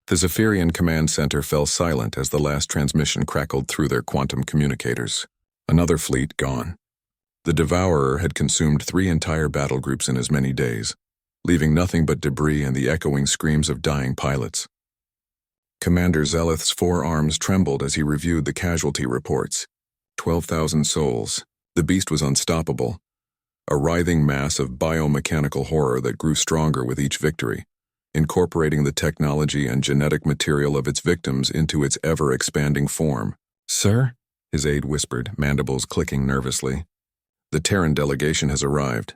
The Zephyrian command center fell silent as the last transmission crackled through their quantum communicators. Another fleet gone. The Devourer had consumed 3 entire battle groups in as many days, leaving nothing but debris and the echoing screams of dying pilots. Commander Zeleth's forearms trembled as he reviewed the casualty reports. 12,000 souls. The beast was unstoppable, a writhing mass of biomechanical horror that grew stronger with each victory, incorporating the technology and genetic material of its victims into its ever-expanding form. "Sir?" his aide whispered, mandibles clicking nervously. "The Terran delegation has arrived."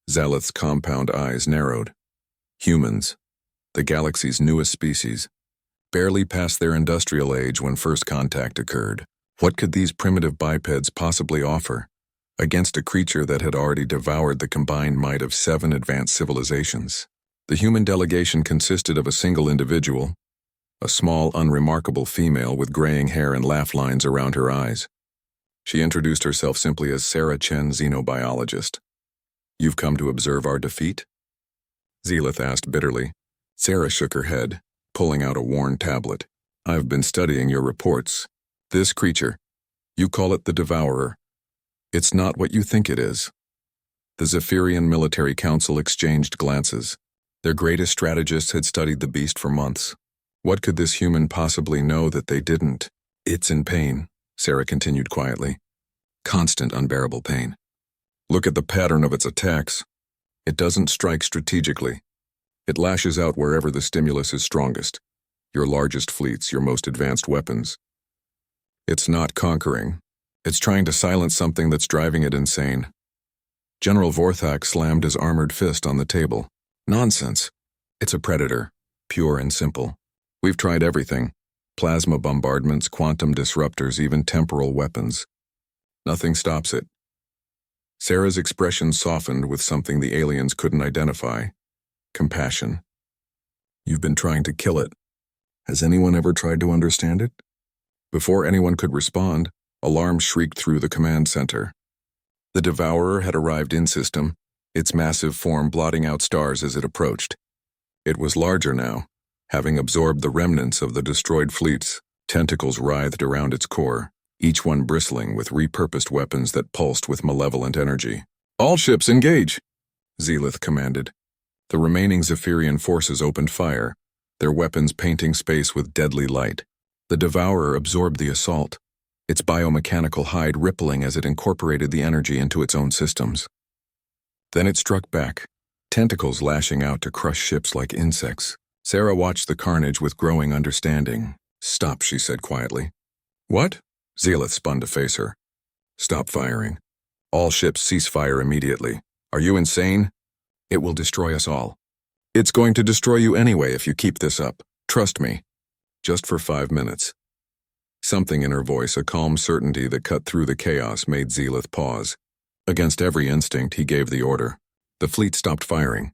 Zeleth's compound eyes narrowed. Humans, the galaxy's newest species, barely past their industrial age when first contact occurred. What could these primitive bipeds possibly offer against a creature that had already devoured the combined might of 7 advanced civilizations? The human delegation consisted of a single individual, a small, unremarkable female with graying hair and laugh lines around her eyes. She introduced herself simply as Sarah Chen, xenobiologist. "You've come to observe our defeat?" Zeleth asked bitterly. Sarah shook her head, pulling out a worn tablet. "I've been studying your reports. This creature, you call it the Devourer. It's not what you think it is." The Zephyrian Military Council exchanged glances. Their greatest strategists had studied the beast for months. What could this human possibly know that they didn't? "It's in pain," Sarah continued quietly. "Constant, unbearable pain. Look at the pattern of its attacks. It doesn't strike strategically. It lashes out wherever the stimulus is strongest. Your largest fleets, your most advanced weapons. It's not conquering. It's trying to silence something that's driving it insane." General Vorthak slammed his armored fist on the table. "Nonsense. It's a predator, pure and simple. We've tried everything. Plasma bombardments, quantum disruptors, even temporal weapons. Nothing stops it." Sarah's expression softened with something the aliens couldn't identify. Compassion. "You've been trying to kill it. Has anyone ever tried to understand it?" Before anyone could respond, alarm shrieked through the command center. The Devourer had arrived in system, its massive form blotting out stars as it approached. It was larger now, having absorbed the remnants of the destroyed fleets. Tentacles writhed around its core, each one bristling with repurposed weapons that pulsed with malevolent energy. "All ships engage," Zeleth commanded. The remaining Zephyrian forces opened fire, their weapons painting space with deadly light. The Devourer absorbed the assault, its biomechanical hide rippling as it incorporated the energy into its own systems. Then it struck back, tentacles lashing out to crush ships like insects. Sarah watched the carnage with growing understanding. "Stop," she said quietly. "What?" Zeleth spun to face her. "Stop firing. All ships cease fire immediately. Are you insane? It will destroy us all." "It's going to destroy you anyway if you keep this up. Trust me. Just for 5 minutes." Something in her voice, a calm certainty that cut through the chaos, made Zeleth pause. Against every instinct, he gave the order. The fleet stopped firing.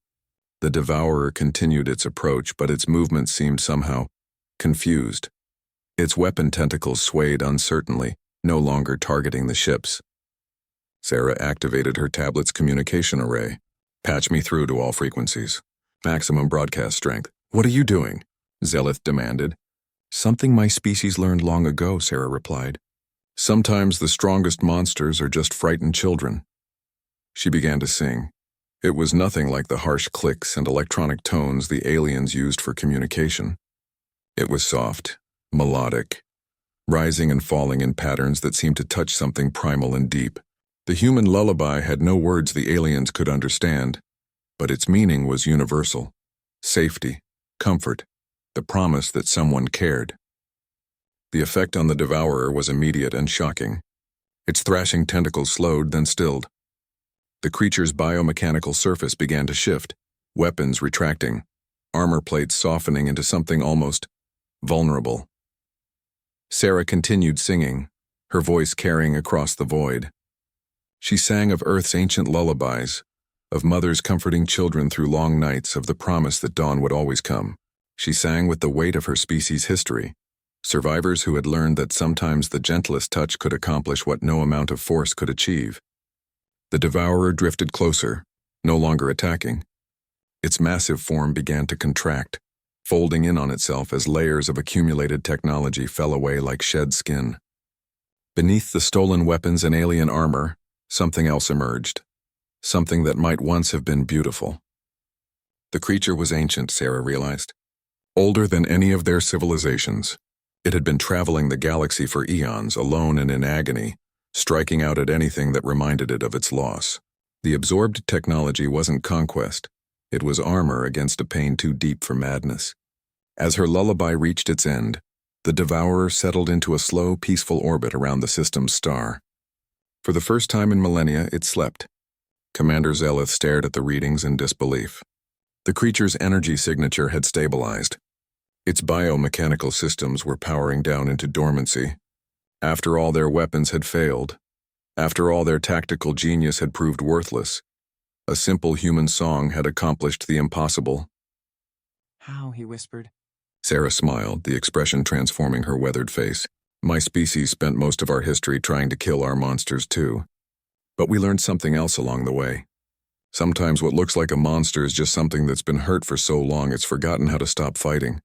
The Devourer continued its approach, but its movements seemed somehow confused. Its weapon tentacles swayed uncertainly, no longer targeting the ships. Sarah activated her tablet's communication array. "Patch me through to all frequencies. Maximum broadcast strength." "What are you doing?" Zeleth demanded. "Something my species learned long ago," Sarah replied. "Sometimes the strongest monsters are just frightened children." She began to sing. It was nothing like the harsh clicks and electronic tones the aliens used for communication. It was soft, melodic, rising and falling in patterns that seemed to touch something primal and deep. The human lullaby had no words the aliens could understand, but its meaning was universal. Safety, comfort, the promise that someone cared. The effect on the Devourer was immediate and shocking. Its thrashing tentacles slowed, then stilled. The creature's biomechanical surface began to shift, weapons retracting, armor plates softening into something almost vulnerable. Sarah continued singing, her voice carrying across the void. She sang of Earth's ancient lullabies, of mothers comforting children through long nights, of the promise that dawn would always come. She sang with the weight of her species' history, survivors who had learned that sometimes the gentlest touch could accomplish what no amount of force could achieve. The Devourer drifted closer, no longer attacking. Its massive form began to contract, folding in on itself as layers of accumulated technology fell away like shed skin. Beneath the stolen weapons and alien armor, something else emerged. Something that might once have been beautiful. The creature was ancient, Sarah realized. Older than any of their civilizations. It had been traveling the galaxy for eons, alone and in agony, striking out at anything that reminded it of its loss. The absorbed technology wasn't conquest. It was armor against a pain too deep for madness. As her lullaby reached its end, the Devourer settled into a slow, peaceful orbit around the system's star. For the first time in millennia, it slept. Commander Zeleth stared at the readings in disbelief. The creature's energy signature had stabilized. Its biomechanical systems were powering down into dormancy. After all their weapons had failed, after all their tactical genius had proved worthless, a simple human song had accomplished the impossible. How? He whispered. Sarah smiled, the expression transforming her weathered face. My species spent most of our history trying to kill our monsters too. But we learned something else along the way. Sometimes what looks like a monster is just something that's been hurt for so long it's forgotten how to stop fighting.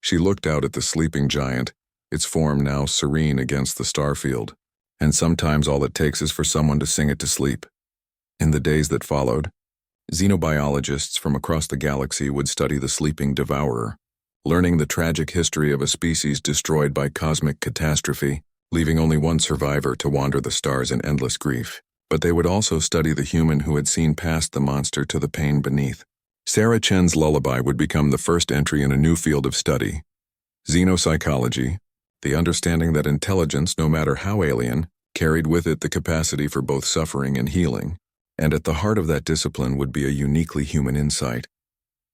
She looked out at the sleeping giant, its form now serene against the starfield. And sometimes all it takes is for someone to sing it to sleep. In the days that followed, xenobiologists from across the galaxy would study the sleeping devourer, learning the tragic history of a species destroyed by cosmic catastrophe, leaving only one survivor to wander the stars in endless grief. But they would also study the human who had seen past the monster to the pain beneath. Sarah Chen's lullaby would become the first entry in a new field of study, xenopsychology, the understanding that intelligence, no matter how alien, carried with it the capacity for both suffering and healing. And at the heart of that discipline would be a uniquely human insight,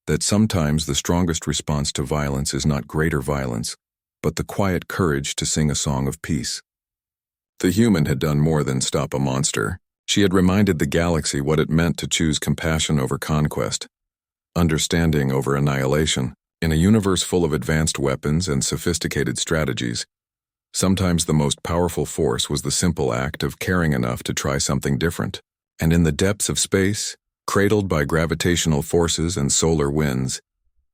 that sometimes the strongest response to violence is not greater violence, but the quiet courage to sing a song of peace. The human had done more than stop a monster. She had reminded the galaxy what it meant to choose compassion over conquest, understanding over annihilation. In a universe full of advanced weapons and sophisticated strategies, sometimes the most powerful force was the simple act of caring enough to try something different. And in the depths of space, cradled by gravitational forces and solar winds,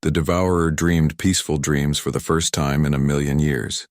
the Devourer dreamed peaceful dreams for the first time in 1,000,000 years.